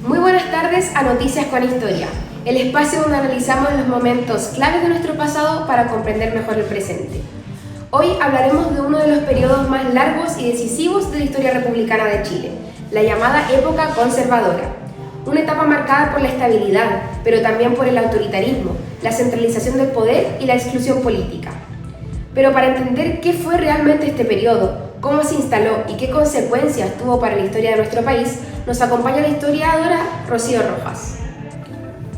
Muy buenas tardes a Noticias con Historia, el espacio donde analizamos los momentos claves de nuestro pasado para comprender mejor el presente. Hoy hablaremos de uno de los periodos más largos y decisivos de la historia republicana de Chile, la llamada época conservadora. Una etapa marcada por la estabilidad, pero también por el autoritarismo, la centralización del poder y la exclusión política. Pero para entender qué fue realmente este periodo, cómo se instaló y qué consecuencias tuvo para la historia de nuestro país, nos acompaña la historiadora Rocío Rojas.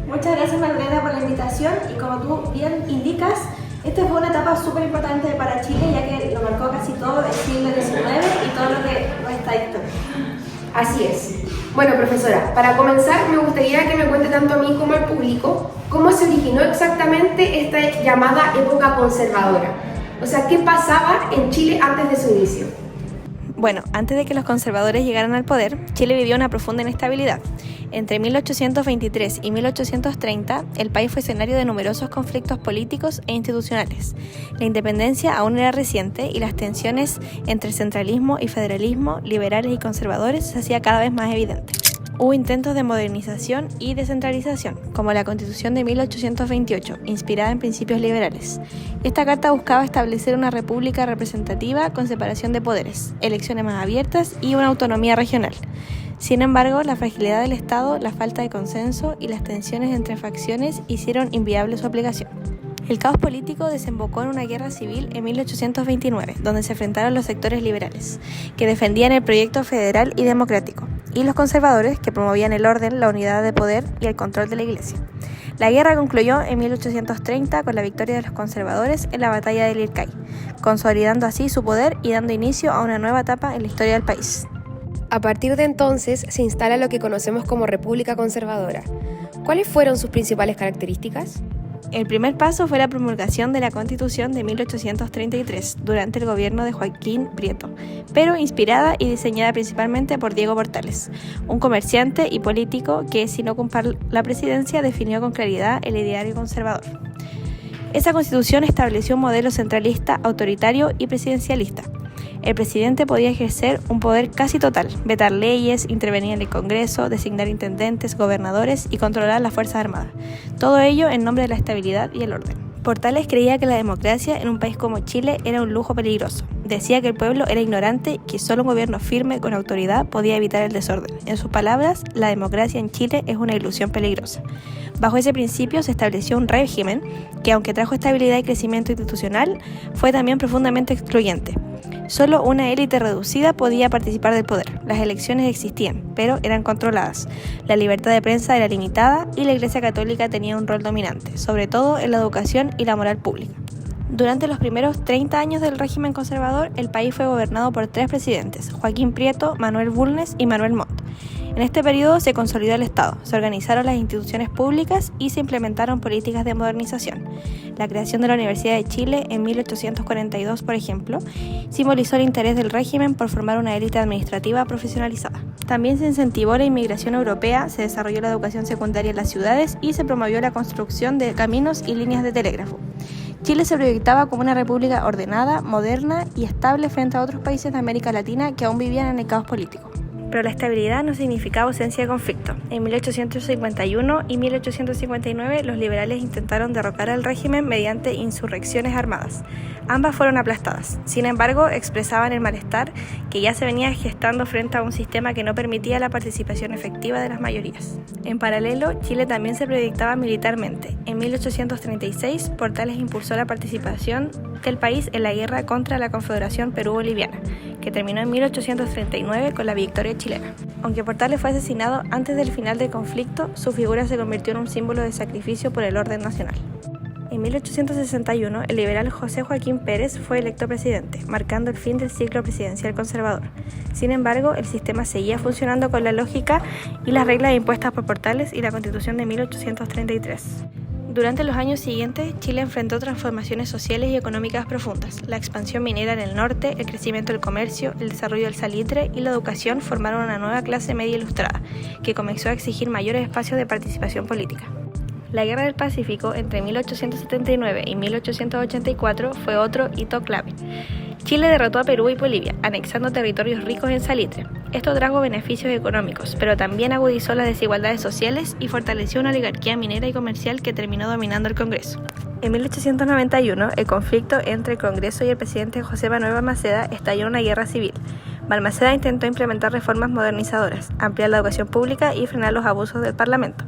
Muchas gracias, Magdalena, por la invitación, y como tú bien indicas, esta fue una etapa súper importante para Chile, ya que lo marcó casi todo el siglo XIX y todo lo que resta de historia. Así es. Bueno, profesora, para comenzar me gustaría que me cuente tanto a mí como al público cómo se originó exactamente esta llamada época conservadora. O sea, ¿qué pasaba en Chile antes de su inicio? Bueno, antes de que los conservadores llegaran al poder, Chile vivió una profunda inestabilidad. Entre 1823 y 1830, el país fue escenario de numerosos conflictos políticos e institucionales. La independencia aún era reciente y las tensiones entre centralismo y federalismo, liberales y conservadores, se hacía cada vez más evidentes. Hubo intentos de modernización y descentralización, como la Constitución de 1828, inspirada en principios liberales. Esta carta buscaba establecer una república representativa con separación de poderes, elecciones más abiertas y una autonomía regional. Sin embargo, la fragilidad del Estado, la falta de consenso y las tensiones entre facciones hicieron inviable su aplicación. El caos político desembocó en una guerra civil en 1829, donde se enfrentaron los sectores liberales, que defendían el proyecto federal y democrático, y los conservadores, que promovían el orden, la unidad de poder y el control de la Iglesia. La guerra concluyó en 1830 con la victoria de los conservadores en la batalla de Lircay, consolidando así su poder y dando inicio a una nueva etapa en la historia del país. A partir de entonces se instala lo que conocemos como República Conservadora. ¿Cuáles fueron sus principales características? El primer paso fue la promulgación de la Constitución de 1833 durante el gobierno de Joaquín Prieto, pero inspirada y diseñada principalmente por Diego Portales, un comerciante y político que, sin ocupar la presidencia, definió con claridad el ideario conservador. Esa Constitución estableció un modelo centralista, autoritario y presidencialista. El presidente podía ejercer un poder casi total, vetar leyes, intervenir en el Congreso, designar intendentes, gobernadores y controlar las Fuerzas Armadas. Todo ello en nombre de la estabilidad y el orden. Portales creía que la democracia en un país como Chile era un lujo peligroso. Decía que el pueblo era ignorante y que solo un gobierno firme con autoridad podía evitar el desorden. En sus palabras, la democracia en Chile es una ilusión peligrosa. Bajo ese principio se estableció un régimen que, aunque trajo estabilidad y crecimiento institucional, fue también profundamente excluyente. Solo una élite reducida podía participar del poder. Las elecciones existían, pero eran controladas. La libertad de prensa era limitada y la Iglesia Católica tenía un rol dominante, sobre todo en la educación y la moral pública. Durante los primeros 30 años del régimen conservador, el país fue gobernado por 3 presidentes: Joaquín Prieto, Manuel Bulnes y Manuel Montt. En este periodo se consolidó el Estado, se organizaron las instituciones públicas y se implementaron políticas de modernización. La creación de la Universidad de Chile en 1842, por ejemplo, simbolizó el interés del régimen por formar una élite administrativa profesionalizada. También se incentivó la inmigración europea, se desarrolló la educación secundaria en las ciudades y se promovió la construcción de caminos y líneas de telégrafo. Chile se proyectaba como una república ordenada, moderna y estable frente a otros países de América Latina que aún vivían en el caos político. Pero la estabilidad no significaba ausencia de conflicto. En 1851 y 1859 los liberales intentaron derrocar al régimen mediante insurrecciones armadas. Ambas fueron aplastadas. Sin embargo, expresaban el malestar que ya se venía gestando frente a un sistema que no permitía la participación efectiva de las mayorías. En paralelo, Chile también se proyectaba militarmente. En 1836, Portales impulsó la participación del país en la guerra contra la Confederación Perú-Boliviana, que terminó en 1839 con la victoria chilena. Aunque Portales fue asesinado antes del final del conflicto, su figura se convirtió en un símbolo de sacrificio por el orden nacional. En 1861, el liberal José Joaquín Pérez fue electo presidente, marcando el fin del ciclo presidencial conservador. Sin embargo, el sistema seguía funcionando con la lógica y las reglas impuestas por Portales y la Constitución de 1833. Durante los años siguientes, Chile enfrentó transformaciones sociales y económicas profundas. La expansión minera en el norte, el crecimiento del comercio, el desarrollo del salitre y la educación formaron una nueva clase media ilustrada, que comenzó a exigir mayores espacios de participación política. La Guerra del Pacífico entre 1879 y 1884 fue otro hito clave. Chile derrotó a Perú y Bolivia, anexando territorios ricos en salitre. Esto trajo beneficios económicos, pero también agudizó las desigualdades sociales y fortaleció una oligarquía minera y comercial que terminó dominando el Congreso. En 1891, el conflicto entre el Congreso y el presidente José Manuel Balmaceda estalló una guerra civil. Balmaceda intentó implementar reformas modernizadoras, ampliar la educación pública y frenar los abusos del Parlamento,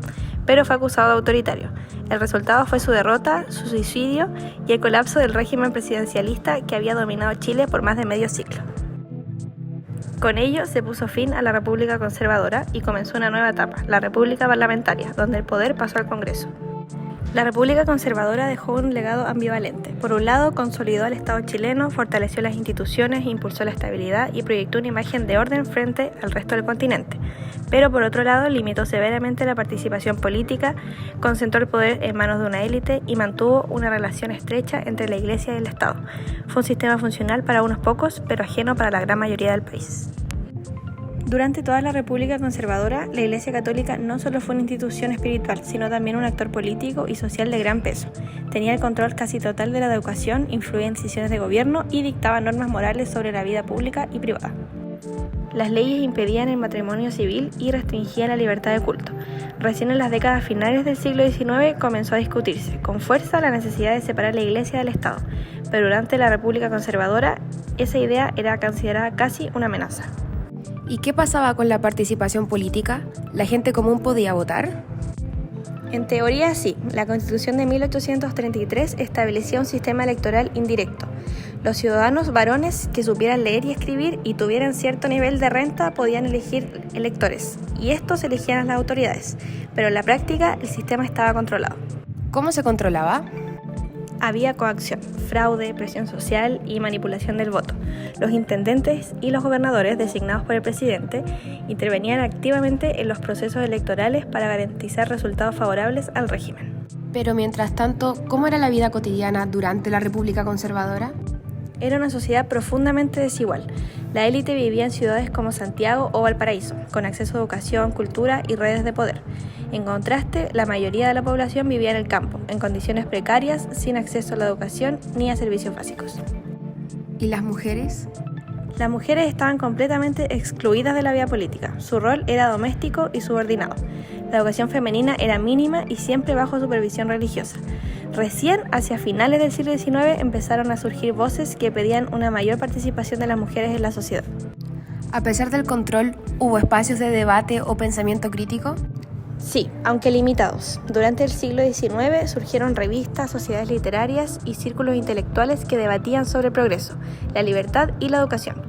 pero fue acusado de autoritario. El resultado fue su derrota, su suicidio y el colapso del régimen presidencialista que había dominado Chile por más de medio siglo. Con ello se puso fin a la República Conservadora y comenzó una nueva etapa, la República Parlamentaria, donde el poder pasó al Congreso. La República Conservadora dejó un legado ambivalente. Por un lado, consolidó al Estado chileno, fortaleció las instituciones, impulsó la estabilidad y proyectó una imagen de orden frente al resto del continente. Pero por otro lado, limitó severamente la participación política, concentró el poder en manos de una élite y mantuvo una relación estrecha entre la Iglesia y el Estado. Fue un sistema funcional para unos pocos, pero ajeno para la gran mayoría del país. Durante toda la República Conservadora, la Iglesia Católica no solo fue una institución espiritual, sino también un actor político y social de gran peso. Tenía el control casi total de la educación, influía en decisiones de gobierno y dictaba normas morales sobre la vida pública y privada. Las leyes impedían el matrimonio civil y restringían la libertad de culto. Recién en las décadas finales del siglo XIX comenzó a discutirse con fuerza la necesidad de separar la Iglesia del Estado, pero durante la República Conservadora esa idea era considerada casi una amenaza. ¿Y qué pasaba con la participación política? ¿La gente común podía votar? En teoría sí, la Constitución de 1833 establecía un sistema electoral indirecto. Los ciudadanos varones que supieran leer y escribir y tuvieran cierto nivel de renta podían elegir electores, y estos elegían a las autoridades, pero en la práctica el sistema estaba controlado. ¿Cómo se controlaba? Había coacción, fraude, presión social y manipulación del voto. Los intendentes y los gobernadores designados por el presidente intervenían activamente en los procesos electorales para garantizar resultados favorables al régimen. Pero mientras tanto, ¿cómo era la vida cotidiana durante la República Conservadora? Era una sociedad profundamente desigual. La élite vivía en ciudades como Santiago o Valparaíso, con acceso a educación, cultura y redes de poder. En contraste, la mayoría de la población vivía en el campo, en condiciones precarias, sin acceso a la educación ni a servicios básicos. ¿Y las mujeres? Las mujeres estaban completamente excluidas de la vida política. Su rol era doméstico y subordinado. La educación femenina era mínima y siempre bajo supervisión religiosa. Recién, hacia finales del siglo XIX, empezaron a surgir voces que pedían una mayor participación de las mujeres en la sociedad. A pesar del control, ¿hubo espacios de debate o pensamiento crítico? Sí, aunque limitados. Durante el siglo XIX surgieron revistas, sociedades literarias y círculos intelectuales que debatían sobre el progreso, la libertad y la educación.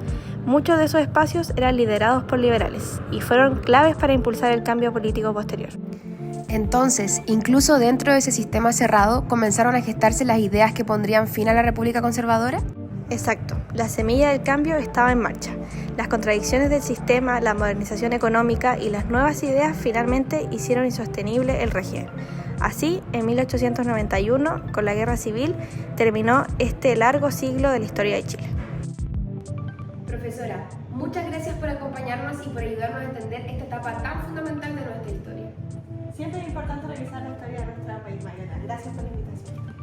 Muchos de esos espacios eran liderados por liberales y fueron claves para impulsar el cambio político posterior. Entonces, incluso dentro de ese sistema cerrado, ¿comenzaron a gestarse las ideas que pondrían fin a la República Conservadora? Exacto, la semilla del cambio estaba en marcha. Las contradicciones del sistema, la modernización económica y las nuevas ideas finalmente hicieron insostenible el régimen. Así, en 1891, con la Guerra Civil, terminó este largo siglo de la historia de Chile. Profesora, muchas gracias por acompañarnos y por ayudarnos a entender esta etapa tan fundamental de nuestra historia. Siempre es importante revisar la historia de nuestro país, Mariana. Gracias por la invitación.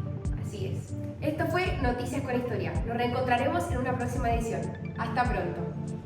Así es. Esto fue Noticias con Historia. Nos reencontraremos en una próxima edición. Hasta pronto.